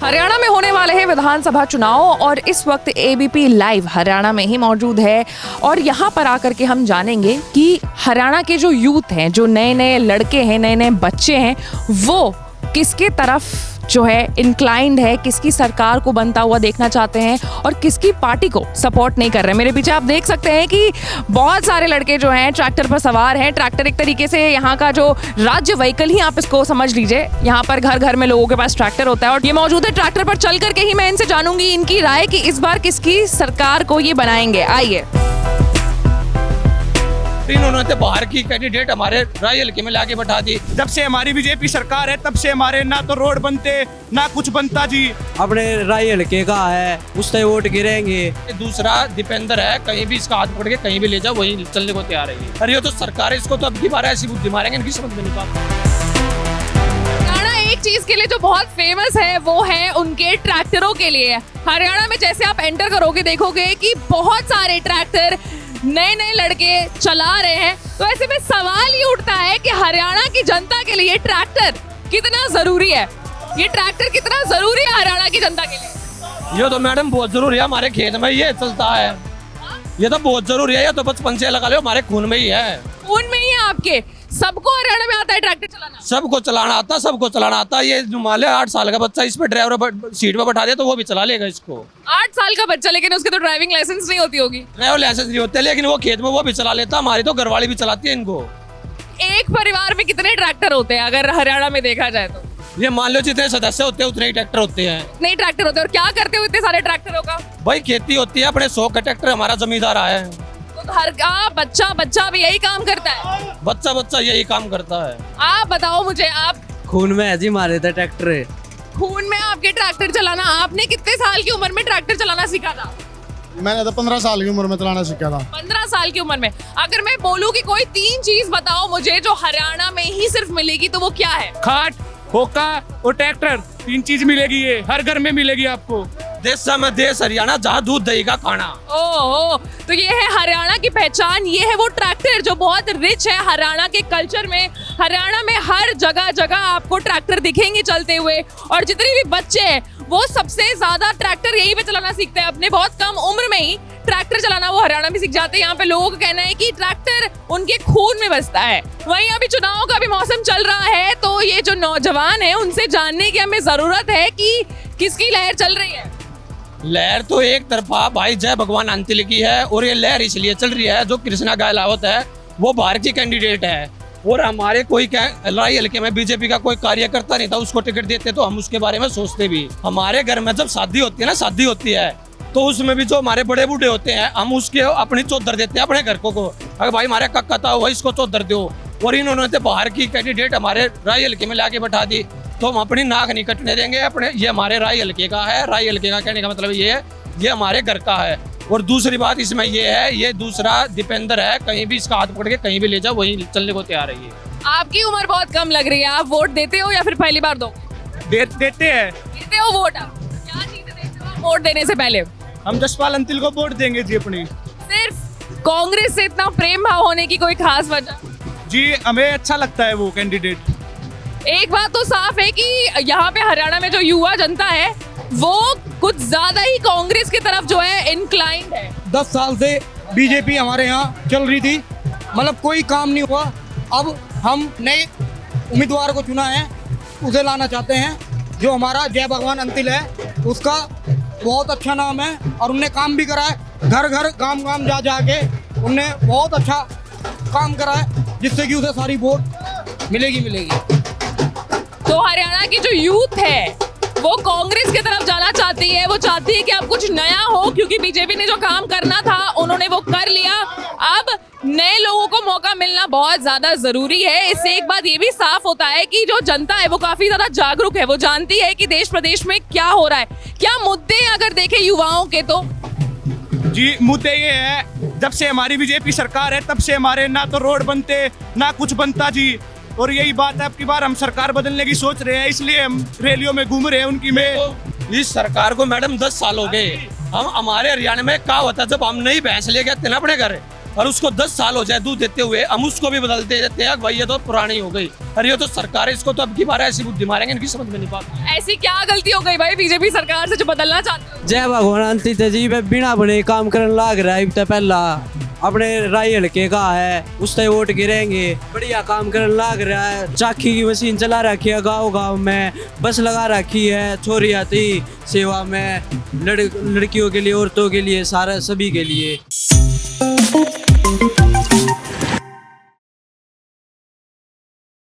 हरियाणा में होने वाले हैं विधानसभा चुनाव और इस वक्त एबीपी लाइव हरियाणा में ही मौजूद है और यहाँ पर आकर के हम जानेंगे कि हरियाणा के जो यूथ हैं, जो नए नए लड़के हैं, नए नए बच्चे हैं, वो किसके तरफ जो है इंक्लाइंड है, किसकी सरकार को बनता हुआ देखना चाहते हैं और किसकी पार्टी को सपोर्ट नहीं कर रहे। मेरे पीछे आप देख सकते हैं कि बहुत सारे लड़के जो हैं ट्रैक्टर पर सवार हैं। ट्रैक्टर एक तरीके से यहाँ का जो राज्य व्हीकल ही आप इसको समझ लीजिए। यहाँ पर घर घर में लोगों के पास ट्रैक्टर होता है और ये मौजूद है। ट्रैक्टर पर चल करके ही मैं इनसे जानूंगी इनकी राय कि इस बार किसकी सरकार को ये बनाएंगे। आइए। इन्होंने तो बाहर की कैंडिडेट हमारे राय हल्के में लाके बैठा दी। जब से हमारी बीजेपी सरकार है तब से हमारे ना तो रोड बनते ना कुछ बनता जी। अपने राय हल्के का है, उससे वोट गिरेंगे। दूसरा दीपेंद्र है, कहीं भी इसका हाथ पकड़ के कहीं भी ले जाओ वहीं चलने को तैयार है। अरे ये तो सरकार है, इसको तो अब की बार ऐसी बुद्धि मारेंगे, इनकी समझ में नहीं आता। एक चीज के लिए जो बहुत फेमस है वो है उनके ट्रैक्टरों के लिए। हरियाणा में जैसे आप एंटर करोगे देखोगे कि बहुत सारे ट्रैक्टर नए नए लड़के चला रहे हैं। तो ऐसे में सवाल ये उठता है कि हरियाणा की जनता के लिए ट्रैक्टर कितना जरूरी है। ये ट्रैक्टर कितना जरूरी है हरियाणा की जनता के लिए? ये तो मैडम बहुत जरूरी है, हमारे खेत में ये चलता है। ये तो बहुत जरूरी है, ये तो बचपन से लगा लो, हमारे खून में ही है। खून में ही है आपके? सबको हरियाणा में आता है ट्रैक्टर चलाना? सबको चलाना आता, सबको चलाना आता। ये मान ले 8 साल का बच्चा इस पे ड्राइवर सीट पे बैठा दे तो वो भी चला लेगा इसको। 8 साल का बच्चा, लेकिन उसके तो ड्राइविंग लाइसेंस नहीं होती होगी। ड्राइवर लाइसेंस नहीं होते, लेकिन वो खेत में वो भी चला लेता। हमारी तो घरवाली भी चलाती है इनको। एक परिवार में कितने ट्रैक्टर होते हैं अगर हरियाणा में देखा जाए तो? ये मान लो जितने सदस्य होते हैं उतने ही ट्रैक्टर होते हैं। नहीं ट्रैक्टर होते हैं। और क्या करते हो इतने सारे ट्रैक्टरों का? भाई खेती होती है, अपने 100 का ट्रैक्टर हमारा जमींदार है। तो हर का बच्चा भी यही काम करता है? बच्चा यही काम करता है। आप बताओ मुझे, आप खून में है जी हमारे तो ट्रैक्टर। खून में आपके ट्रैक्टर चलाना? आपने कितने साल की उम्र में ट्रैक्टर चलाना सीखा था? मैंने तो 15 साल की उम्र में चलाना सीखा था। 15 साल की उम्र में। अगर मैं बोलूं कि कोई 3 चीज बताओ मुझे जो हरियाणा में ही सिर्फ मिलेगी तो वो क्या है? खाट, होका और ट्रैक्टर, 3 चीज मिलेगी। ये हर घर में मिलेगी आपको। देश में देश हरियाणा, जहाँ दूध दही का खाना। ओह, तो ये है हरियाणा की पहचान। ये है वो ट्रैक्टर जो बहुत रिच है हरियाणा के कल्चर में। हरियाणा में हर जगह जगह आपको ट्रैक्टर दिखेंगे चलते हुए और जितने भी बच्चे हैं वो सबसे ज्यादा ट्रैक्टर यहीं पे चलाना सीखते हैं। अपने बहुत कम उम्र में ही ट्रैक्टर चलाना वो हरियाणा में सीख जाते हैं। यहाँ पे लोगों का कहना है कि ट्रैक्टर उनके खून में बसता है। वहीं अभी चुनाव का भी मौसम चल रहा है तो ये जो नौजवान है उनसे जानने की हमें जरूरत है कि किसकी लहर चल रही है। लहर तो एक तरफा भाई जय भगवान अंतिल की है और ये लहर इसलिए चल रही है जो कृष्णा गहलोत है वो बाहर की कैंडिडेट है और हमारे कोई राय हल्के में बीजेपी का कोई कार्यकर्ता नहीं था, उसको टिकट देते तो हम उसके बारे में सोचते भी। हमारे घर में जब शादी होती है ना, शादी होती है तो उसमें भी जो हमारे बड़े बूढ़े होते हैं हम उसके अपनी चौधर देते हैं अपने घर को। अगर भाई हमारे कक्का था वही इसको चौधर दो। और इन्होंने तो बाहर की कैंडिडेट हमारे राय हल्के में लाके बैठा दी तो हम अपनी नाक नहीं कटने देंगे। अपने ये हमारे राय हल्के का है। राय हल्के का कहने का मतलब ये है ये हमारे घर का है। और दूसरी बात इसमें ये है, ये दूसरा दीपेंद्र है, कहीं भी इसका हाथ पकड़ के कहीं भी ले जाओ वहीं चलने को तैयार है। ये आपकी उम्र बहुत कम लग रही है। आप वोट देते हो या फिर पहली बार दो? देते हैं। देते हो वोट? आप क्या चीजें देखते हो वोट देने से पहले? हम जसपाल अंतिल को वोट देंगे जी अपनी। सिर्फ कांग्रेस से इतना प्रेम भाव होने की कोई खास वजह? जी हमें अच्छा लगता है वो कैंडिडेट। एक बात तो साफ है कि यहाँ पे हरियाणा में जो युवा जनता है वो कुछ ज्यादा ही कांग्रेस की तरफ जो है इंक्लाइंड है। 10 साल से बीजेपी हमारे यहाँ चल रही थी, मतलब कोई काम नहीं हुआ। अब हम नए उम्मीदवार को चुना है, उसे लाना चाहते हैं। जो हमारा जय भगवान अंतिल है उसका बहुत अच्छा नाम है और उनने काम भी करा है। घर घर गांव गांव जा जाके उनने बहुत अच्छा काम करा है जिससे कि उसे सारी वोट मिलेगी। तो हरियाणा की जो यूथ है वो कांग्रेस की तरफ जाना चाहती है। वो चाहती है कि अब कुछ नया हो क्योंकि बीजेपी ने जो काम करना था उन्होंने वो कर लिया। अब नए लोगों को मौका मिलना बहुत ज्यादा जरूरी है। इससे एक बात ये भी साफ होता है कि जो जनता है वो काफी ज्यादा जागरूक है। वो जानती है कि देश प्रदेश में क्या हो रहा है, क्या मुद्दे अगर देखें युवाओं के तो जी मुद्दे ये है, जब से हमारी बीजेपी सरकार है तब से हमारे ना तो रोड बनते ना कुछ बनता जी। और यही बात है, अब की बार हम सरकार बदलने की सोच रहे हैं, इसलिए हम रैलियों में घूम रहे हैं उनकी में। इस सरकार को मैडम 10 साल हो गए। हम हमारे हरियाणा में क्या होता जब हम नई भैंस ले गए थे ना अपने घर और उसको 10 साल हो जाए दूध देते हुए, हम उसको भी बदलते देते हैं भाई ये तो पुरानी हो गई। अरे ये तो सरकार है, इसको तो अब की बार ऐसी बुद्धि मारेंगे, इनकी समझ में नहीं पाती। ऐसी क्या गलती हो गई भाई बीजेपी सरकार से जो बदलना चाहते हो? जय भगवान अंतिल जी पे बिना बने काम करने लाग रहा है। इतना पहला अपने राय हल्के का है, उस तय वोट गिरेंगे। बढ़िया काम करने लाग रहा है, चाकी की मशीन चला रखी है गाँव गाँव में, बस लगा रखी है, छोरी आती सेवा में, लड़कियों के लिए, औरतों के लिए, सारा सभी के लिए।